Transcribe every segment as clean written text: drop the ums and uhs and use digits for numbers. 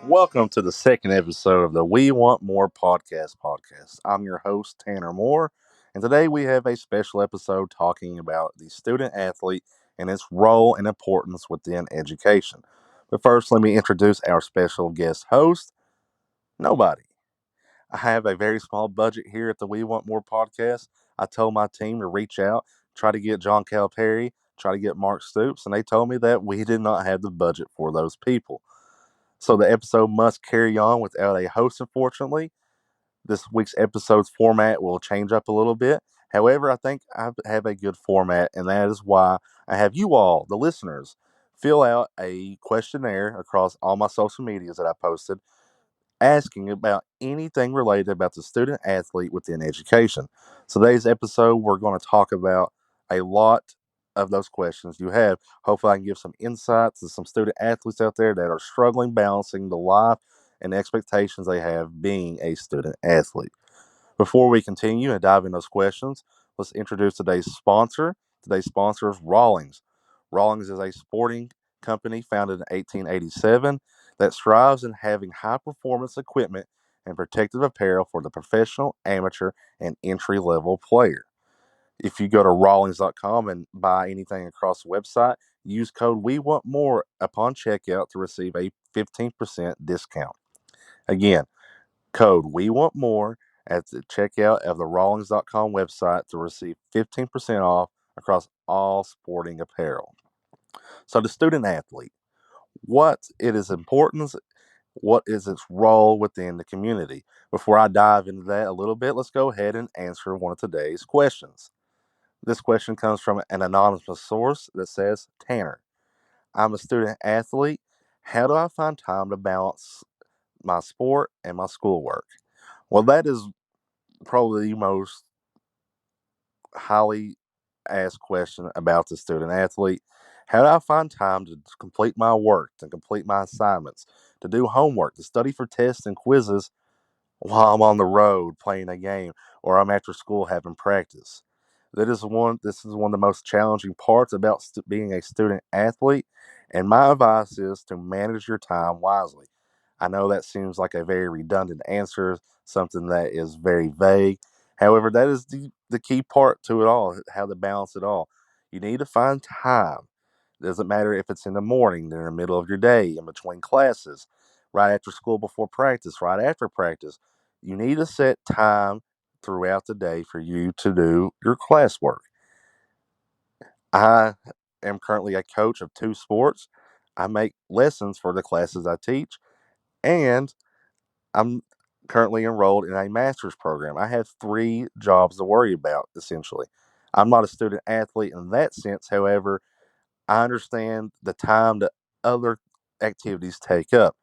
Welcome to the second episode of the We Want More podcast. I'm your host, Tanner Moore, and today we have a special episode talking about the student athlete and its role and importance within education. But first, let me introduce our special guest host, Nobody. I have a very small budget here at the We Want More podcast. I told my team to reach out, try to get John Calipari, try to get Mark Stoops, and they told me that we did not have the budget for those people. So the episode must carry on without a host, unfortunately. This week's episode's format will change up a little bit. However, I think I have a good format, and that is why I have you all, the listeners, fill out a questionnaire across all my social medias that I posted asking about anything related about the student athlete within education. So today's episode, we're going to talk about a lot of those questions you have. Hopefully, I can give some insights to some student athletes out there that are struggling balancing the life and expectations they have being a student athlete. Before we continue and dive into those questions, let's introduce today's sponsor. Today's sponsor is Rawlings. Rawlings is a sporting company founded in 1887 that strives in having high performance equipment and protective apparel for the professional, amateur, and entry level player. If you go to rawlings.com and buy anything across the website, use code We Want More upon checkout to receive a 15% discount. Again, code We Want More at the checkout of the rawlings.com website to receive 15% off across all sporting apparel. So the student athlete, what it is importance, what is its role within the community? Before I dive into that a little bit, let's go ahead and answer one of today's questions. This question comes from an anonymous source that says, Tanner, I'm a student athlete. How do I find time to balance my sport and my schoolwork? Well, that is probably the most highly asked question about the student athlete. How do I find time to complete my work, to complete my assignments, to do homework, to study for tests and quizzes while I'm on the road playing a game or I'm after school having practice? This is one of the most challenging parts about being a student athlete, and my advice is to manage your time wisely. I know that seems like a very redundant answer, something that is very vague. However, that is the key part to it all, how to balance it all. You need to find time. It doesn't matter if it's in the morning, in the middle of your day, in between classes, right after school, before practice, right after practice. You need to set time throughout the day for you to do your classwork. I am currently a coach of two sports. I make lessons for the classes I teach, and I'm currently enrolled in a master's program. I have three jobs to worry about, essentially. I'm not a student athlete in that sense. However, I understand the time that other activities take up.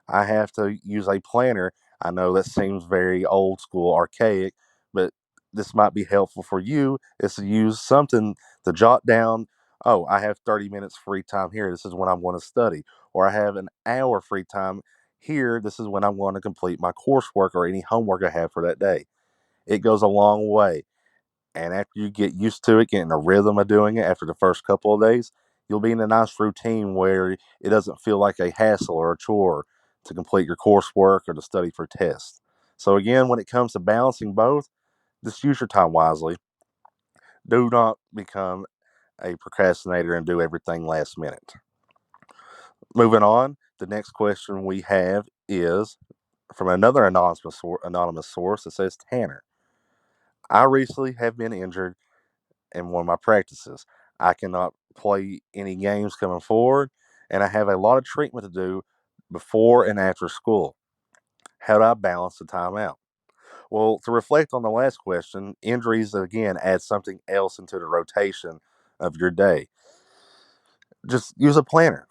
I have to use a planner. I know that seems very old school, archaic, but this might be helpful for you is to use something to jot down, oh, I have 30 minutes free time here. This is when I'm going to study. Or I have an hour free time here. This is when I'm going to complete my coursework or any homework I have for that day. It goes a long way. And after you get used to it, getting a rhythm of doing it after the first couple of days, you'll be in a nice routine where it doesn't feel like a hassle or a chore to complete your coursework or to study for tests. So, again, when it comes to balancing both, just use your time wisely. Do not become a procrastinator and do everything last minute. Moving on, the next question we have is from another anonymous source that says, Tanner, I recently have been injured in one of my practices. I cannot play any games coming forward, and I have a lot of treatment to do before and after school. How do I balance the time out? Well, to reflect on the last question, injuries again add something else into the rotation of your day. Just use a planner.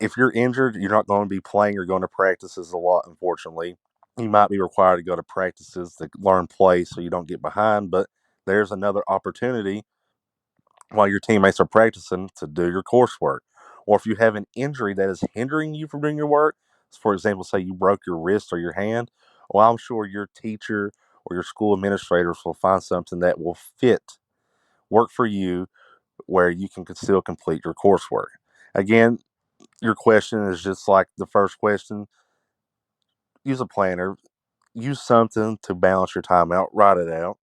If you're injured, you're not going to be playing or going to practices a lot, unfortunately. You might be required to go to practices to learn play so you don't get behind, but there's another opportunity while your teammates are practicing to do your coursework. Or if you have an injury that is hindering you from doing your work, for example, say you broke your wrist or your hand, well, I'm sure your teacher or your school administrators will find something that will work for you, where you can still complete your coursework. Again, your question is just like the first question. use a planner, use something to balance your time out, write it out.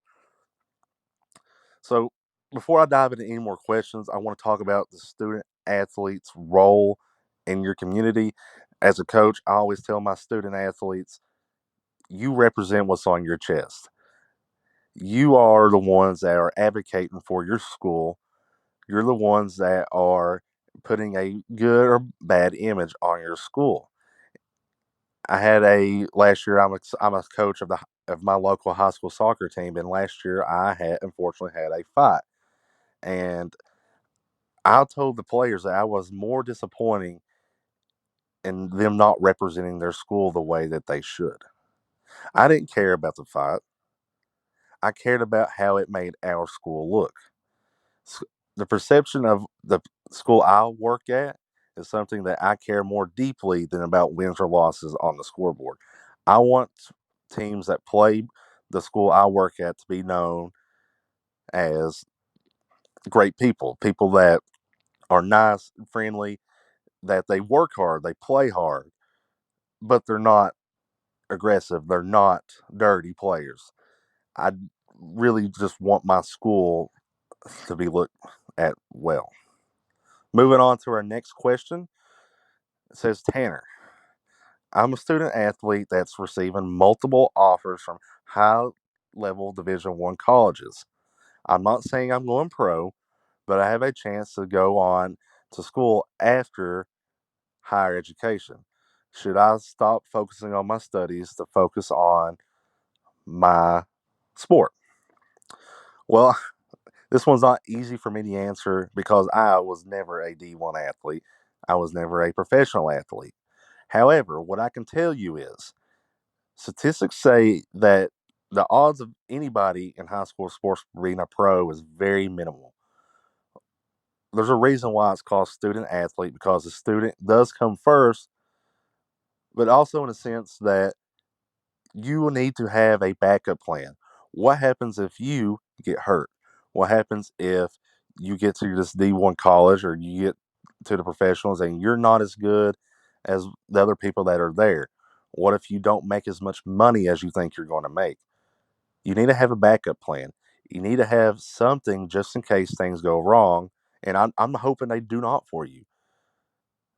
So, before I dive into any more questions, I want to talk about the student athlete's role in your community. As a coach, I always tell my student athletes, you represent what's on your chest. You are the ones that are advocating for your school. You're the ones that are putting a good or bad image on your school. I had a last year. I'm a coach of my local high school soccer team, and last year I had unfortunately had a fight, and I told the players that I was more disappointing in them not representing their school the way that they should. I didn't care about the fight. I cared about how it made our school look. S- The perception of the school I work at is something that I care more deeply than about wins or losses on the scoreboard. I want teams that play the school I work at to be known as great people, people that are nice, friendly, that they work hard, they play hard, but they're not aggressive, they're not dirty players. I really just want my school to be looked at well. Moving on to our next question. It says, Tanner, I'm a student athlete that's receiving multiple offers from high level Division One colleges. I'm not saying I'm going pro, but I have a chance to go on to school after higher education. Should I stop focusing on my studies to focus on my sport? Well, this one's not easy for me to answer because I was never a D1 athlete. I was never a professional athlete. However, what I can tell you is statistics say that the odds of anybody in high school sports being a pro is very minimal. There's a reason why it's called student athlete because the student does come first, but also in a sense that you will need to have a backup plan. What happens if you get hurt? What happens if you get to this D1 college or you get to the professionals and you're not as good as the other people that are there? What if you don't make as much money as you think you're going to make? You need to have a backup plan. You need to have something just in case things go wrong. And I'm hoping they do not for you.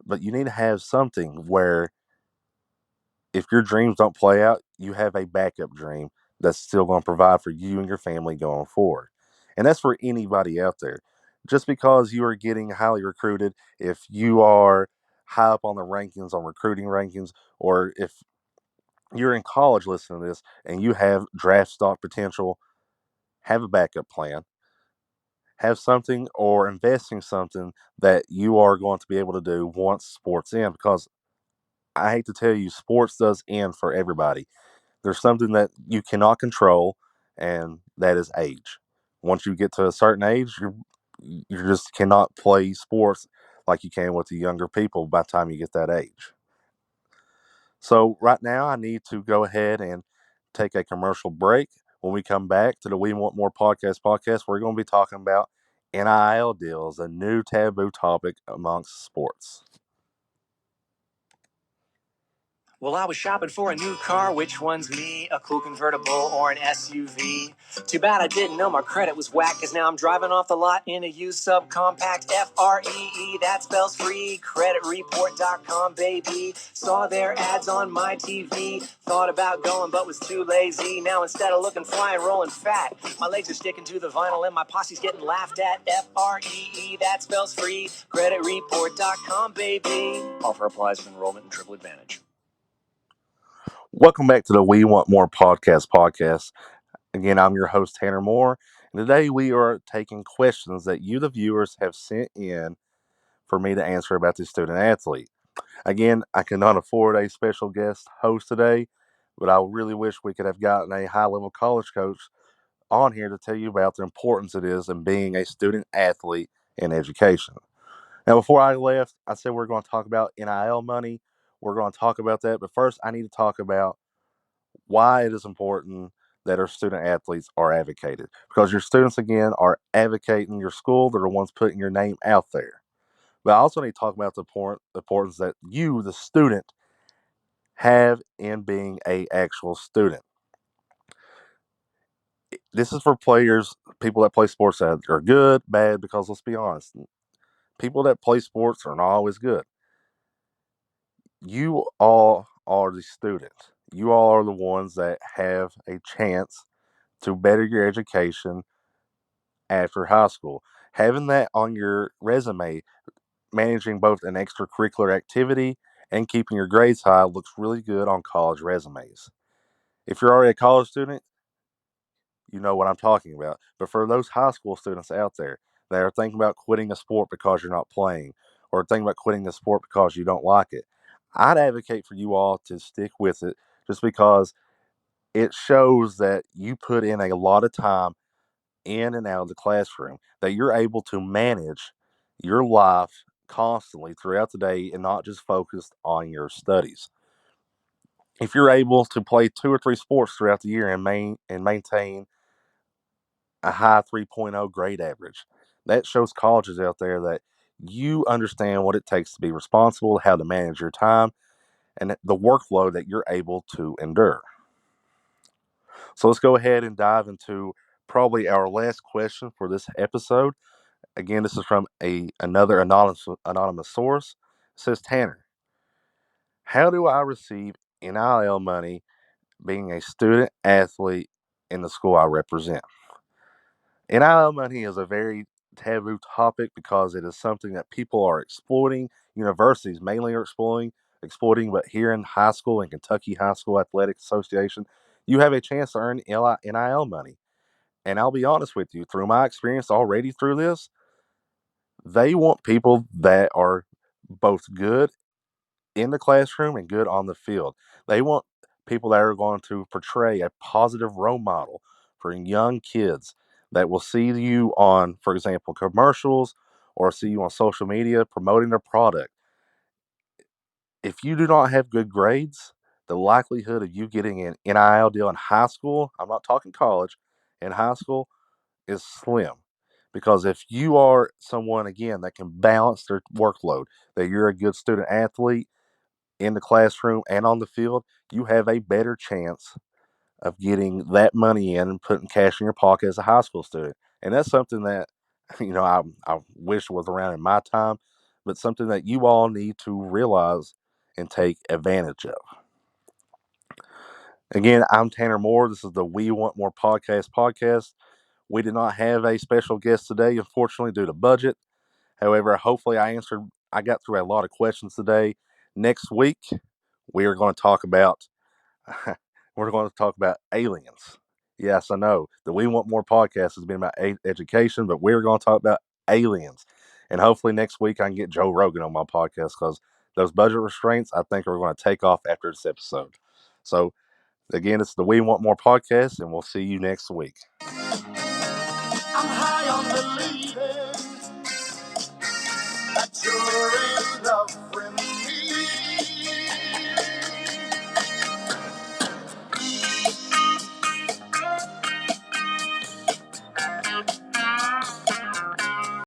But you need to have something where if your dreams don't play out, you have a backup dream that's still going to provide for you and your family going forward. And that's for anybody out there. Just because you are getting highly recruited, if you are high up on the rankings, on recruiting rankings, or if you're in college listening to this and you have draft stock potential, have a backup plan. Have something or investing something that you are going to be able to do once sports end because I hate to tell you, sports does end for everybody. There's something that you cannot control, and that is age. Once you get to a certain age, you just cannot play sports like you can with the younger people by the time you get that age. So right now, I need to go ahead and take a commercial break. When we come back to the We Want More podcast, we're going to be talking about NIL deals, a new taboo topic amongst sports. Well, I was shopping for a new car. Which one's me? A cool convertible or an SUV? Too bad I didn't know my credit was whack, cause now I'm driving off the lot in a used subcompact. FREE, that spells free. Creditreport.com, baby. Saw their ads on my TV. Thought about going, but was too lazy. Now instead of looking fly and rolling fat, my legs are sticking to the vinyl and my posse's getting laughed at. FREE, that spells free. Creditreport.com, baby. Offer applies with enrollment and triple advantage. Welcome back to the We Want More podcast. Again, I'm your host, Tanner Moore, and today we are taking questions that you, the viewers, have sent in for me to answer about the student athlete. Again, I cannot afford a special guest host today, but I really wish we could have gotten a high level college coach on here to tell you about the importance it is in being a student athlete in education. Now, before I left, I said we're going to talk about NIL money. We're going to talk about that, but first, I need to talk about why it is important that our student athletes are advocated because your students again are advocating your school. They're the ones putting your name out there. But I also need to talk about the importance that you, the student, have in being a actual student. This is for players, people that play sports that are good, bad, because let's be honest, people that play sports are not always good. You all are the students. You all are the ones that have a chance to better your education after high school. Having that on your resume, managing both an extracurricular activity and keeping your grades high, looks really good on college resumes. If you're already a college student, you know what I'm talking about. But for those high school students out there that are thinking about quitting a sport because you're not playing, or thinking about quitting the sport because you don't like it, I'd advocate for you all to stick with it just because it shows that you put in a lot of time in and out of the classroom, that you're able to manage your life constantly throughout the day and not just focused on your studies. If you're able to play 2 or 3 sports throughout the year and maintain a high 3.0 grade average, that shows colleges out there that you understand what it takes to be responsible, how to manage your time, and the workload that you're able to endure. So let's go ahead and dive into probably our last question for this episode. Again, this is from another anonymous source. It says, Tanner, how do I receive NIL money being a student athlete in the school I represent? NIL money is a very taboo topic because it is something that people are exploiting. Universities mainly are exploiting, but here in high school, in Kentucky High School Athletic Association, you have a chance to earn NIL money. And I'll be honest with you, through my experience already through this, they want people that are both good in the classroom and good on the field. They want people that are going to portray a positive role model for young kids that will see you on, for example, commercials or see you on social media promoting their product. If you do not have good grades, the likelihood of you getting an NIL deal in high school, I'm not talking college, in high school, is slim. Because if you are someone, again, that can balance their workload, that you're a good student athlete in the classroom and on the field, you have a better chance of getting that money in and putting cash in your pocket as a high school student. And that's something that, I wish was around in my time, but something that you all need to realize and take advantage of. Again, I'm Tanner Moore. This is the We Want More podcast. We did not have a special guest today, unfortunately, due to budget. However, hopefully I got through a lot of questions today. Next week, we are going to talk about, we're going to talk about aliens. Yes, I know the We Want More podcast has been about education, but we're going to talk about aliens. And hopefully next week I can get Joe Rogan on my podcast because those budget restraints I think are going to take off after this episode. So again, it's the We Want More podcast, and we'll see you next week.